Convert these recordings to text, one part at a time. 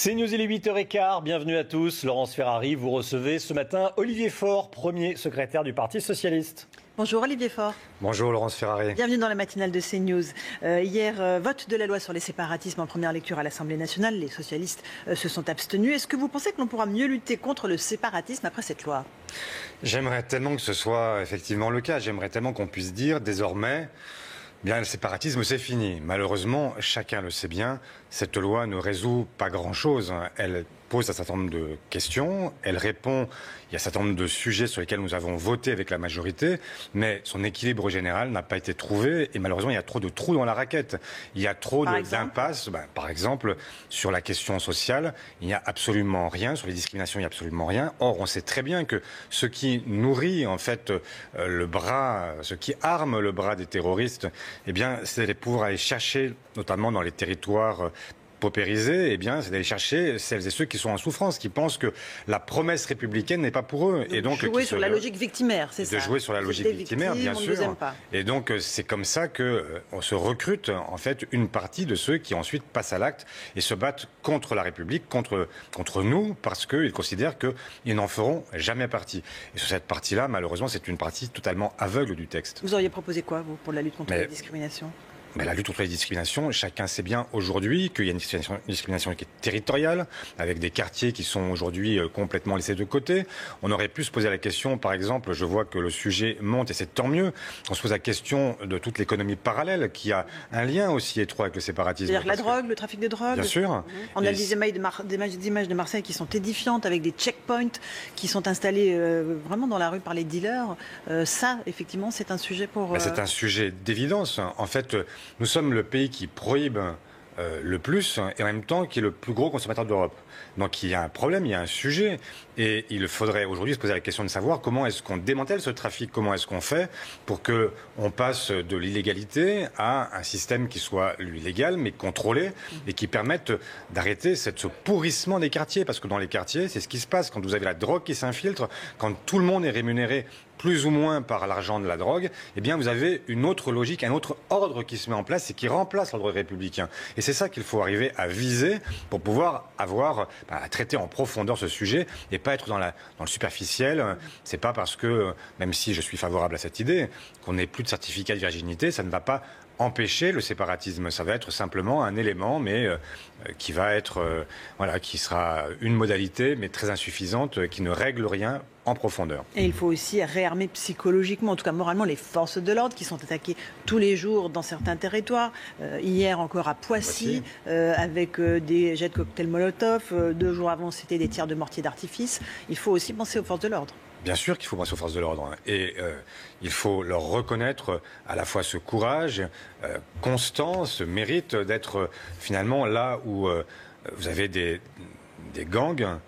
C'est News, il est 8h15, bienvenue à tous. Laurence Ferrari, vous recevez ce matin Olivier Faure, premier secrétaire du Parti Socialiste. Bonjour Olivier Faure. Bonjour Laurence Ferrari. Bienvenue dans la matinale de CNews. Hier, vote de la loi sur les séparatismes en première lecture à l'Assemblée nationale. Les socialistes se sont abstenus. Est-ce que vous pensez que l'on pourra mieux lutter contre le séparatisme après cette loi ? J'aimerais tellement que ce soit effectivement le cas. J'aimerais tellement qu'on puisse dire désormais, bien le séparatisme c'est fini. Malheureusement, chacun le sait bien, cette loi ne résout pas grand-chose. Elle pose un certain nombre de questions, elle répond, il y a un certain nombre de sujets sur lesquels nous avons voté avec la majorité, mais son équilibre général n'a pas été trouvé et malheureusement il y a trop de trous dans la raquette. Il y a trop d'impasses. Par exemple, sur la question sociale, il n'y a absolument rien, sur les discriminations il n'y a absolument rien. Or, on sait très bien que ce qui nourrit en fait le bras, ce qui arme le bras des terroristes, eh bien, c'est de pouvoir aller chercher, notamment dans les territoires paupérisés, eh bien, c'est d'aller chercher celles et ceux qui sont en souffrance, qui pensent que la promesse républicaine n'est pas pour eux. Et donc jouer sur la logique victimaire, c'est ça. De jouer sur la logique victimaire, bien sûr. Et donc c'est comme ça que on se recrute en fait une partie de ceux qui ensuite passent à l'acte et se battent contre la République, contre nous, parce qu'ils considèrent qu'ils n'en feront jamais partie. Et sur cette partie-là, malheureusement, c'est une partie totalement aveugle du texte. Vous auriez proposé quoi, vous, pour la lutte contre la discrimination ? Mais la lutte contre les discriminations, chacun sait bien aujourd'hui qu'il y a une discrimination qui est territoriale, avec des quartiers qui sont aujourd'hui complètement laissés de côté. On aurait pu se poser la question, par exemple, je vois que le sujet monte et c'est tant mieux, on se pose la question de toute l'économie parallèle qui a un lien aussi étroit avec le séparatisme. C'est-à-dire la drogue, le trafic de drogue. Bien sûr. On a des images de Marseille qui sont édifiantes, avec des checkpoints qui sont installés vraiment dans la rue par les dealers. Ça, effectivement, c'est un sujet pour... C'est un sujet d'évidence. En fait, nous sommes le pays qui prohibe le plus et en même temps qui est le plus gros consommateur d'Europe. Donc il y a un problème, il y a un sujet et il faudrait aujourd'hui se poser la question de savoir comment est-ce qu'on démantèle ce trafic, comment est-ce qu'on fait pour que on passe de l'illégalité à un système qui soit légal mais contrôlé et qui permette d'arrêter ce pourrissement des quartiers, parce que dans les quartiers c'est ce qui se passe quand vous avez la drogue qui s'infiltre, quand tout le monde est rémunéré plus ou moins par l'argent de la drogue, eh bien vous avez une autre logique, un autre ordre qui se met en place et qui remplace l'ordre républicain. Et c'est ça qu'il faut arriver à viser pour pouvoir à traiter en profondeur ce sujet et pas être dans le superficiel. C'est pas parce que, même si je suis favorable à cette idée, qu'on n'ait plus de certificat de virginité, ça ne va pas empêcher le séparatisme. Ça va être simplement un élément, mais qui va être, qui sera une modalité, mais très insuffisante, qui ne règle rien en profondeur. Et il faut aussi réarmer psychologiquement, en tout cas moralement, les forces de l'ordre qui sont attaquées tous les jours dans certains territoires. Hier encore à Poissy, avec des jets de cocktails Molotov. 2 jours avant, c'était des tirs de mortier d'artifice. Il faut aussi penser aux forces de l'ordre. Bien sûr qu'il faut penser aux forces de l'ordre. Et il faut leur reconnaître à la fois ce courage constant, ce mérite d'être finalement là où vous avez des gangs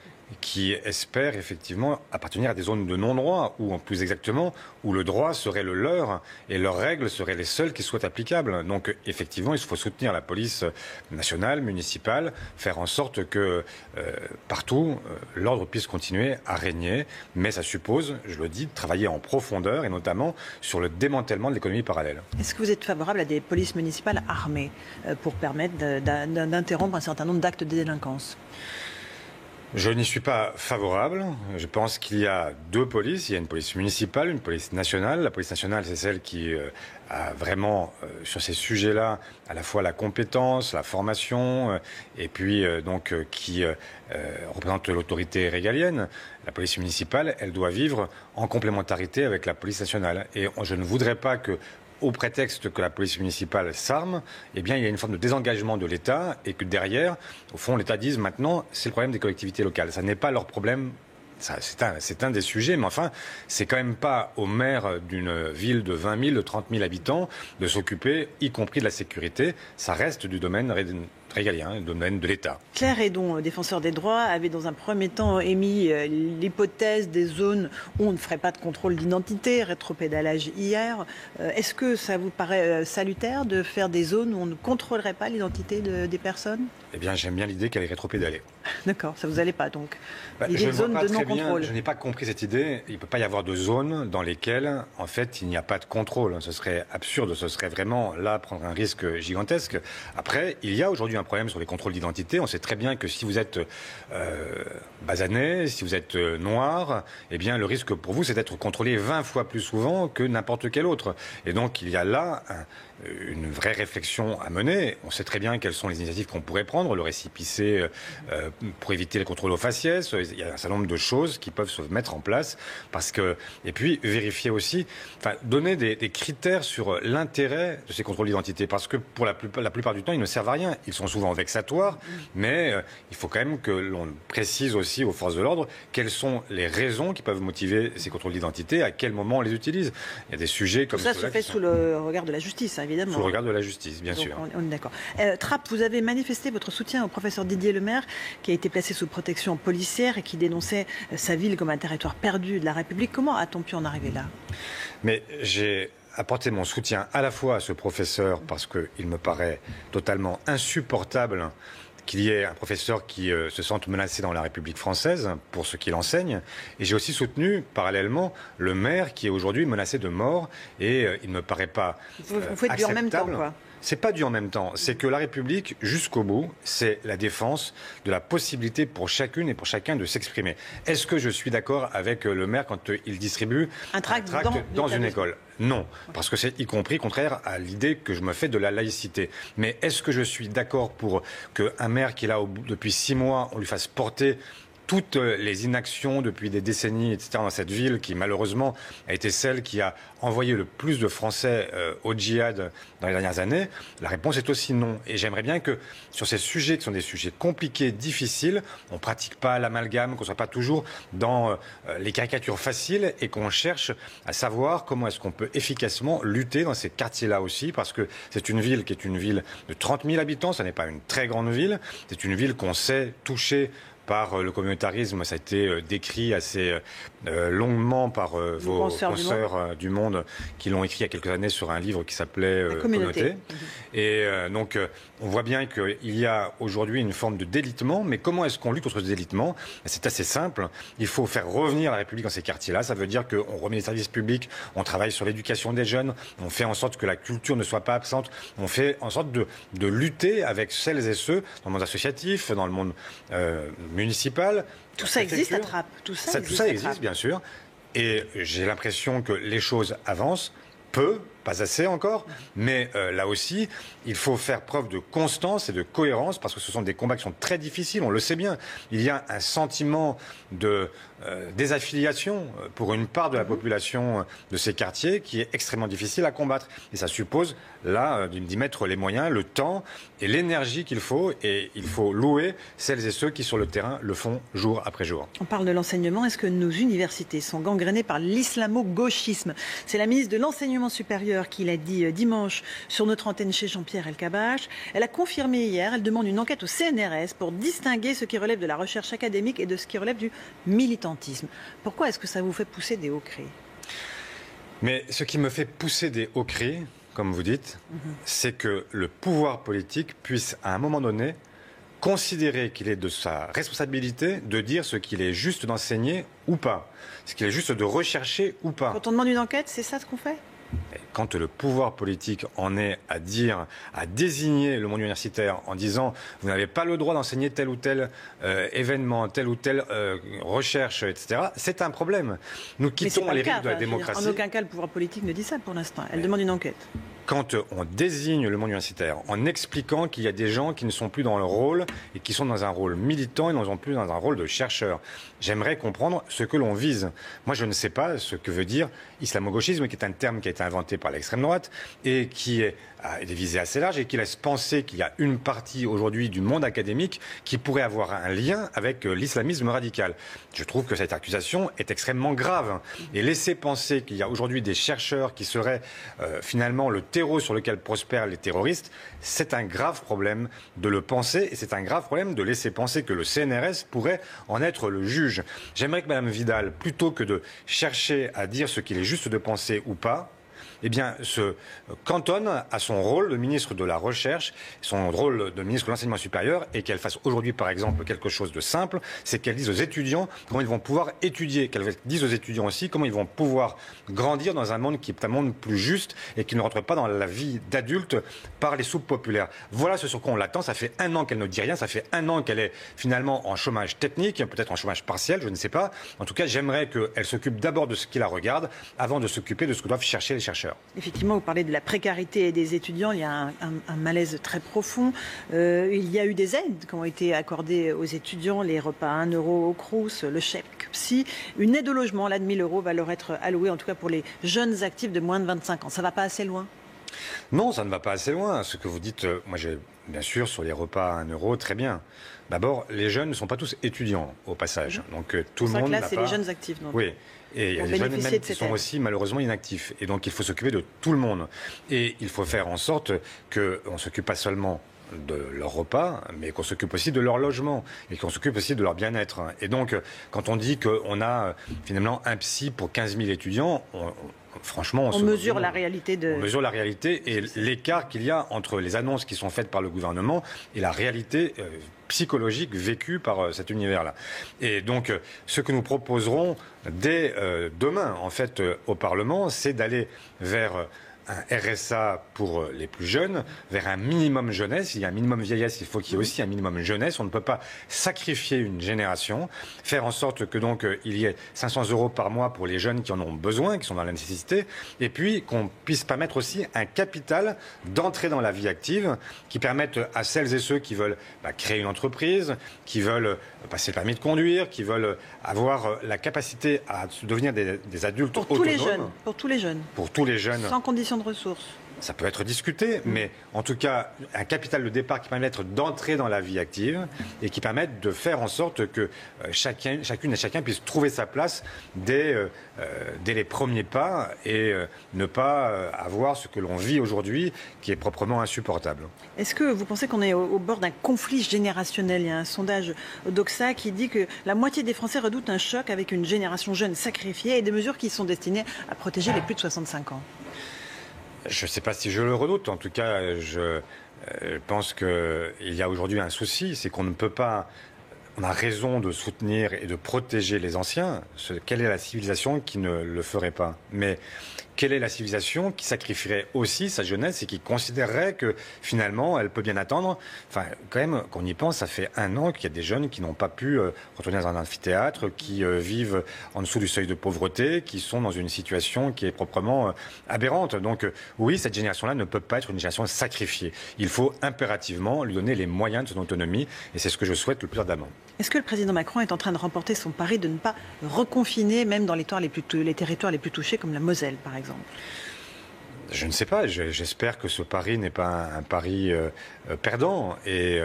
qui espèrent effectivement appartenir à des zones de non-droit, ou plus exactement, où le droit serait le leur et leurs règles seraient les seules qui soient applicables. Donc effectivement, il faut soutenir la police nationale, municipale, faire en sorte que partout, l'ordre puisse continuer à régner. Mais ça suppose, je le dis, de travailler en profondeur et notamment sur le démantèlement de l'économie parallèle. Est-ce que vous êtes favorable à des polices municipales armées pour permettre d'interrompre un certain nombre d'actes de délinquance ? Je n'y suis pas favorable. Je pense qu'il y a 2 polices. Il y a une police municipale, une police nationale. La police nationale, c'est celle qui a vraiment, sur ces sujets-là, à la fois la compétence, la formation, et puis qui représente l'autorité régalienne. La police municipale, elle doit vivre en complémentarité avec la police nationale. Et je ne voudrais pas que, au prétexte que la police municipale s'arme, eh bien, il y a une forme de désengagement de l'État et que derrière, au fond, l'État dise maintenant, c'est le problème des collectivités locales. Ça n'est pas leur problème. C'est un des sujets, mais enfin, c'est quand même pas au maire d'une ville de 20 000, de 30 000 habitants de s'occuper, y compris de la sécurité. Ça reste du domaine régalien, le domaine de l'État. Claire Hédon, défenseur des droits, avait dans un premier temps émis l'hypothèse des zones où on ne ferait pas de contrôle d'identité, rétropédalage hier. Est-ce que ça vous paraît salutaire de faire des zones où on ne contrôlerait pas l'identité des personnes ? Eh bien, j'aime bien l'idée qu'elle est rétropédalée. D'accord, ça vous allait pas donc. L'idée de zone de non-contrôle. Je n'ai pas compris cette idée. Il ne peut pas y avoir de zones dans lesquelles, en fait, il n'y a pas de contrôle. Ce serait absurde. Ce serait vraiment là prendre un risque gigantesque. Après, il y a aujourd'hui un problème sur les contrôles d'identité. On sait très bien que si vous êtes basanais, si vous êtes noir, eh bien le risque pour vous c'est d'être contrôlé 20 fois plus souvent que n'importe quel autre. Et donc il y a là une vraie réflexion à mener. On sait très bien quelles sont les initiatives qu'on pourrait prendre, le récépissé pour éviter les contrôles aux faciès. Il y a un certain nombre de choses qui peuvent se mettre en place et puis vérifier aussi, donner des critères sur l'intérêt de ces contrôles d'identité, parce que pour la plupart du temps, ils ne servent à rien. Ils sont souvent vexatoires, mais il faut quand même que l'on précise aussi aux forces de l'ordre quelles sont les raisons qui peuvent motiver ces contrôles d'identité, à quel moment on les utilise. Il y a des sujets comme ça se fait sous le regard de la justice, évidemment. Sous le regard de la justice, bien sûr. On est d'accord. Trapp, vous avez manifesté votre soutien au professeur Didier Lemaire, qui a été placé sous protection policière et qui dénonçait sa ville comme un territoire perdu de la République. Comment a-t-on pu en arriver là? Mais j'ai apporté mon soutien à la fois à ce professeur parce qu'il me paraît totalement insupportable qu'il y ait un professeur qui se sente menacé dans la République française pour ce qu'il enseigne. Et j'ai aussi soutenu, parallèlement, le maire qui est aujourd'hui menacé de mort. Et il ne me paraît pas Vous faites du en même temps, quoi. C'est pas du en même temps. C'est que la République, jusqu'au bout, c'est la défense de la possibilité pour chacune et pour chacun de s'exprimer. Est-ce que je suis d'accord avec le maire quand il distribue un tract dans une école? Non, parce que c'est y compris contraire à l'idée que je me fais de la laïcité. Mais est-ce que je suis d'accord pour qu'un maire qui est là depuis 6 mois, on lui fasse porter toutes les inactions depuis des décennies, etc., dans cette ville qui, malheureusement, a été celle qui a envoyé le plus de Français au djihad dans les dernières années? La réponse est aussi non. Et j'aimerais bien que, sur ces sujets qui sont des sujets compliqués, difficiles, on ne pratique pas l'amalgame, qu'on ne soit pas toujours dans les caricatures faciles et qu'on cherche à savoir comment est-ce qu'on peut efficacement lutter dans ces quartiers-là aussi, parce que c'est une ville qui est une ville de 30 000 habitants, ce n'est pas une très grande ville, c'est une ville qu'on sait toucher par le communautarisme. Ça a été décrit assez longuement par vos consoeurs du Monde qui l'ont écrit il y a quelques années sur un livre qui s'appelait Communauté. Et donc on voit bien qu'il y a aujourd'hui une forme de délitement, mais comment est-ce qu'on lutte contre ce délitement? C'est assez simple, il faut faire revenir la République dans ces quartiers-là, ça veut dire qu'on remet les services publics, on travaille sur l'éducation des jeunes, on fait en sorte que la culture ne soit pas absente, on fait en sorte de lutter avec celles et ceux dans le monde associatif, dans le monde municipal. Tout ça existe à Trappes. Tout ça existe, bien sûr. Et j'ai l'impression que les choses avancent. Peu, pas assez encore, mais là aussi, il faut faire preuve de constance et de cohérence parce que ce sont des combats qui sont très difficiles, on le sait bien. Il y a un sentiment de désaffiliation pour une part de la population de ces quartiers qui est extrêmement difficile à combattre. Et ça suppose, là, d'y mettre les moyens, le temps et l'énergie qu'il faut. Et il faut louer celles et ceux qui, sur le terrain, le font jour après jour. On parle de l'enseignement. Est-ce que nos universités sont gangrénées par l'islamo-gauchisme? C'est la ministre de l'Enseignement supérieur qui l'a dit dimanche sur notre antenne chez Jean-Pierre Elkabbach. Elle a confirmé hier, elle demande une enquête au CNRS pour distinguer ce qui relève de la recherche académique et de ce qui relève du militantisme. Pourquoi est-ce que ça vous fait pousser des hauts cris? Mais ce qui me fait pousser des hauts cris, comme vous dites, c'est que le pouvoir politique puisse, à un moment donné, considérer qu'il est de sa responsabilité de dire ce qu'il est juste d'enseigner ou pas, ce qu'il est juste de rechercher ou pas. Quand on demande une enquête, c'est ça ce qu'on fait? Quand le pouvoir politique en est à dire, à désigner le monde universitaire en disant vous n'avez pas le droit d'enseigner tel ou tel événement, telle ou telle recherche, etc., c'est un problème. Nous quittons les rythmes de la démocratie. En aucun cas, le pouvoir politique ne dit ça pour l'instant. Elle demande une enquête. Quand on désigne le monde universitaire en expliquant qu'il y a des gens qui ne sont plus dans le rôle et qui sont dans un rôle militant et ne sont plus dans un rôle de chercheur, j'aimerais comprendre ce que l'on vise. Moi, je ne sais pas ce que veut dire islamo-gauchisme, qui est un terme qui a été inventé par l'extrême droite et qui est des visées assez larges et qui laisse penser qu'il y a une partie aujourd'hui du monde académique qui pourrait avoir un lien avec l'islamisme radical. Je trouve que cette accusation est extrêmement grave. Et laisser penser qu'il y a aujourd'hui des chercheurs qui seraient finalement le terreau sur lequel prospèrent les terroristes, c'est un grave problème de le penser et c'est un grave problème de laisser penser que le CNRS pourrait en être le juge. J'aimerais que Mme Vidal, plutôt que de chercher à dire ce qu'il est juste de penser ou pas, eh bien, se cantonne à son rôle de ministre de la Recherche, son rôle de ministre de l'Enseignement supérieur, et qu'elle fasse aujourd'hui, par exemple, quelque chose de simple, c'est qu'elle dise aux étudiants comment ils vont pouvoir étudier, qu'elle dise aux étudiants aussi comment ils vont pouvoir grandir dans un monde qui est un monde plus juste et qui ne rentre pas dans la vie d'adulte par les soupes populaires. Voilà ce sur quoi on l'attend. Ça fait 1 an qu'elle ne dit rien, ça fait 1 an qu'elle est finalement en chômage technique, peut-être en chômage partiel, je ne sais pas. En tout cas, j'aimerais qu'elle s'occupe d'abord de ce qui la regarde avant de s'occuper de ce que doivent chercher les chercheurs. Effectivement, vous parlez de la précarité des étudiants. Il y a un malaise très profond. Il y a eu des aides qui ont été accordées aux étudiants, les repas à 1 euro au Crous, le chèque psy. Une aide au logement, là, de 1 000 euros va leur être allouée, en tout cas pour les jeunes actifs de moins de 25 ans. Ça ne va pas assez loin? Non, ça ne va pas assez loin. Ce que vous dites, moi j'ai bien sûr sur les repas à 1 euro, très bien. D'abord, les jeunes ne sont pas tous étudiants au passage. Donc tout le monde n'a pas... c'est les jeunes actifs. Donc. Oui. Et il y a des jeunes même qui sont aussi malheureusement inactifs. Et donc il faut s'occuper de tout le monde. Et il faut faire en sorte qu'on ne s'occupe pas seulement de leur repas, mais qu'on s'occupe aussi de leur logement et qu'on s'occupe aussi de leur bien-être. Et donc, quand on dit qu'on a finalement un psy pour 15 000 étudiants, franchement, on mesure la réalité on mesure la réalité et l'écart qu'il y a entre les annonces qui sont faites par le gouvernement et la réalité psychologique vécue par cet univers-là. Et donc, ce que nous proposerons dès demain, en fait, au Parlement, c'est d'aller vers un RSA pour les plus jeunes, vers un minimum jeunesse. Il y a un minimum vieillesse, il faut qu'il y ait aussi un minimum jeunesse. On ne peut pas sacrifier une génération, faire en sorte que donc il y ait 500 euros par mois pour les jeunes qui en ont besoin, qui sont dans la nécessité, et puis qu'on puisse permettre aussi un capital d'entrée dans la vie active qui permette à celles et ceux qui veulent créer une entreprise, qui veulent passer le permis de conduire, qui veulent avoir la capacité à devenir des adultes autonomes. Pour tous les jeunes. Pour tous les jeunes. Sans condition de ressources. Ça peut être discuté, mais en tout cas, un capital de départ qui permet d'entrer dans la vie active et qui permette de faire en sorte que chacune et chacun puisse trouver sa place dès les premiers pas et ne pas avoir ce que l'on vit aujourd'hui qui est proprement insupportable. Est-ce que vous pensez qu'on est au bord d'un conflit générationnel? Il y a un sondage Doxa qui dit que la moitié des Français redoutent un choc avec une génération jeune sacrifiée et des mesures qui sont destinées à protéger les plus de 65 ans. Je ne sais pas si je le redoute. En tout cas, je pense qu'il y a aujourd'hui un souci, c'est qu'on ne peut pas... On a raison de soutenir et de protéger les anciens. Quelle est la civilisation qui ne le ferait pas? Mais quelle est la civilisation qui sacrifierait aussi sa jeunesse et qui considérerait que finalement elle peut bien attendre? Enfin, quand même, quand on y pense, ça fait 1 an qu'il y a des jeunes qui n'ont pas pu retourner dans un amphithéâtre, qui vivent en dessous du seuil de pauvreté, qui sont dans une situation qui est proprement aberrante. Donc oui, cette génération-là ne peut pas être une génération sacrifiée. Il faut impérativement lui donner les moyens de son autonomie et c'est ce que je souhaite le plus ardemment. Est-ce que le président Macron est en train de remporter son pari de ne pas reconfiner, même dans les territoires les plus touchés, comme la Moselle, par exemple? Je ne sais pas. J'espère que ce pari n'est pas un pari perdant. Et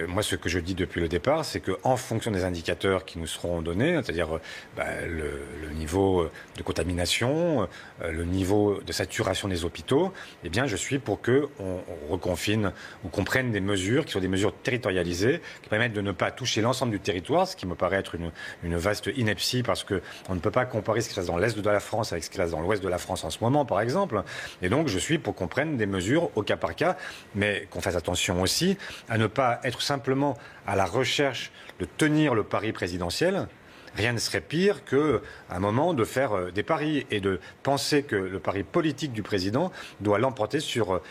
moi, ce que je dis depuis le départ, c'est qu'en fonction des indicateurs qui nous seront donnés, c'est-à-dire le niveau de contamination, le niveau de saturation des hôpitaux, eh bien, je suis pour qu'on reconfine ou qu'on prenne des mesures qui soient des mesures territorialisées, qui permettent de ne pas toucher l'ensemble du territoire, ce qui me paraît être une vaste ineptie, parce qu'on ne peut pas comparer ce qui se passe dans l'est de la France avec ce qui se passe dans l'ouest de la France en ce moment, par exemple. Et donc, je suis pour qu'on prenne des mesures au cas par cas, mais qu'on fasse attention aussi à ne pas être simplement à la recherche de tenir le pari présidentiel. Rien ne serait pire qu'à un moment de faire des paris et de penser que le pari politique du président doit l'emporter sur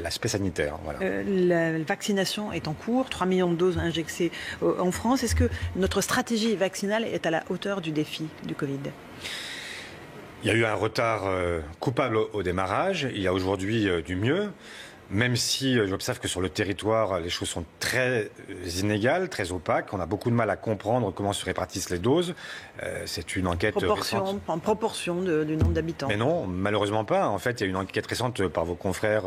l'aspect sanitaire. Voilà. La vaccination est en cours, 3 millions de doses injectées en France. Est-ce que notre stratégie vaccinale est à la hauteur du défi du Covid ? Il y a eu un retard coupable au démarrage. Il y a aujourd'hui du mieux. Même si j'observe que sur le territoire, les choses sont très inégales, très opaques. On a beaucoup de mal à comprendre comment se répartissent les doses. C'est une enquête récente. En proportion du nombre d'habitants. Mais non, malheureusement pas. En fait, il y a une enquête récente par vos confrères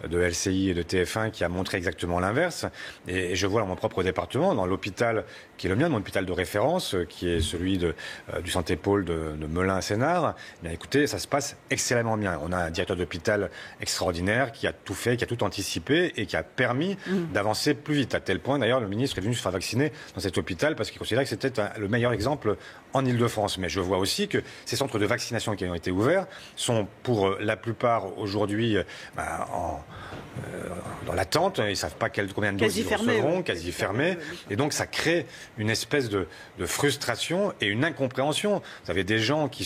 de LCI et de TF1 qui a montré exactement l'inverse. Et je vois dans mon propre département, dans l'hôpital qui est le mien, mon hôpital de référence, qui est celui du Santé Pôle de Melun-Sénart. Bien, écoutez, ça se passe excellemment bien. On a un directeur d'hôpital extraordinaire qui a tout fait, qui a tout anticipé et qui a permis d'avancer plus vite. À tel point, d'ailleurs, le ministre est venu se faire vacciner dans cet hôpital parce qu'il considérait que c'était le meilleur exemple en Ile-de-France. Mais je vois aussi que ces centres de vaccination qui ont été ouverts sont pour la plupart aujourd'hui dans l'attente. Ils ne savent pas combien de doses ils recevront, quasi fermés. Et donc ça crée une espèce de frustration et une incompréhension. Vous avez des gens qui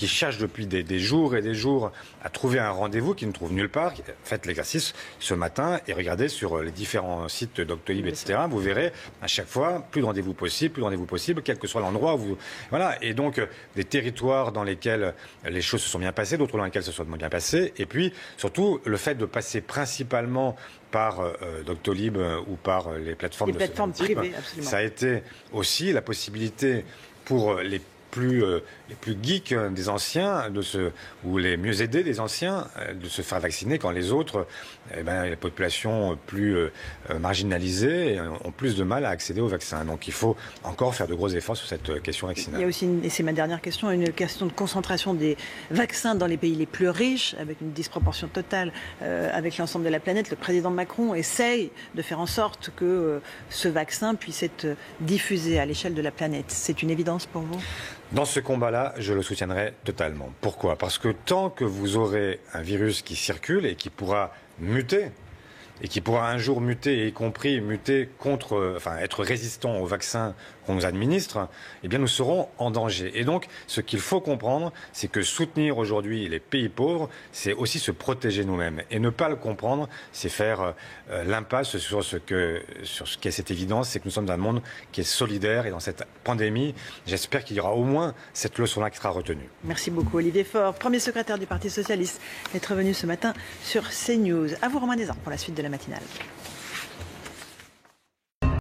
cherchent depuis des jours et des jours à trouver un rendez-vous, qui ne trouvent nulle part. Faites l'exercice ce matin et regardez sur les différents sites Doctolib, etc. Vous verrez à chaque fois plus de rendez-vous possible, quel que soit l'endroit où vous... Voilà. Et donc des territoires dans lesquels les choses se sont bien passées, d'autres dans lesquels se sont bien passées. Et puis surtout le fait de passer principalement par Doctolib ou par les plateformes privées, absolument. Ça a été aussi la possibilité pour les plus geeks des anciens ou les mieux aidés des anciens de se faire vacciner quand les autres, les populations plus marginalisées ont plus de mal à accéder au vaccin. Donc il faut encore faire de gros efforts sur cette question vaccinale. Il y a aussi, et c'est ma dernière question, une question de concentration des vaccins dans les pays les plus riches, avec une disproportion totale avec l'ensemble de la planète. Le président Macron essaye de faire en sorte que ce vaccin puisse être diffusé à l'échelle de la planète. C'est une évidence pour vous ? Dans ce combat-là, je le soutiendrai totalement. Pourquoi ? Parce que tant que vous aurez un virus qui circule et qui pourra muter, et qui pourra un jour muter, et y compris muter être résistant au vaccin qu'on nous administre, eh bien nous serons en danger. Et donc, ce qu'il faut comprendre, c'est que soutenir aujourd'hui les pays pauvres, c'est aussi se protéger nous-mêmes. Et ne pas le comprendre, c'est faire l'impasse sur ce qu'est cette évidence, c'est que nous sommes dans un monde qui est solidaire. Et dans cette pandémie, j'espère qu'il y aura au moins cette leçon-là qui sera retenue. Merci beaucoup, Olivier Faure, premier secrétaire du Parti socialiste, d'être venu ce matin sur CNews. À vous, Romain Desarmes, pour la suite de la matinale.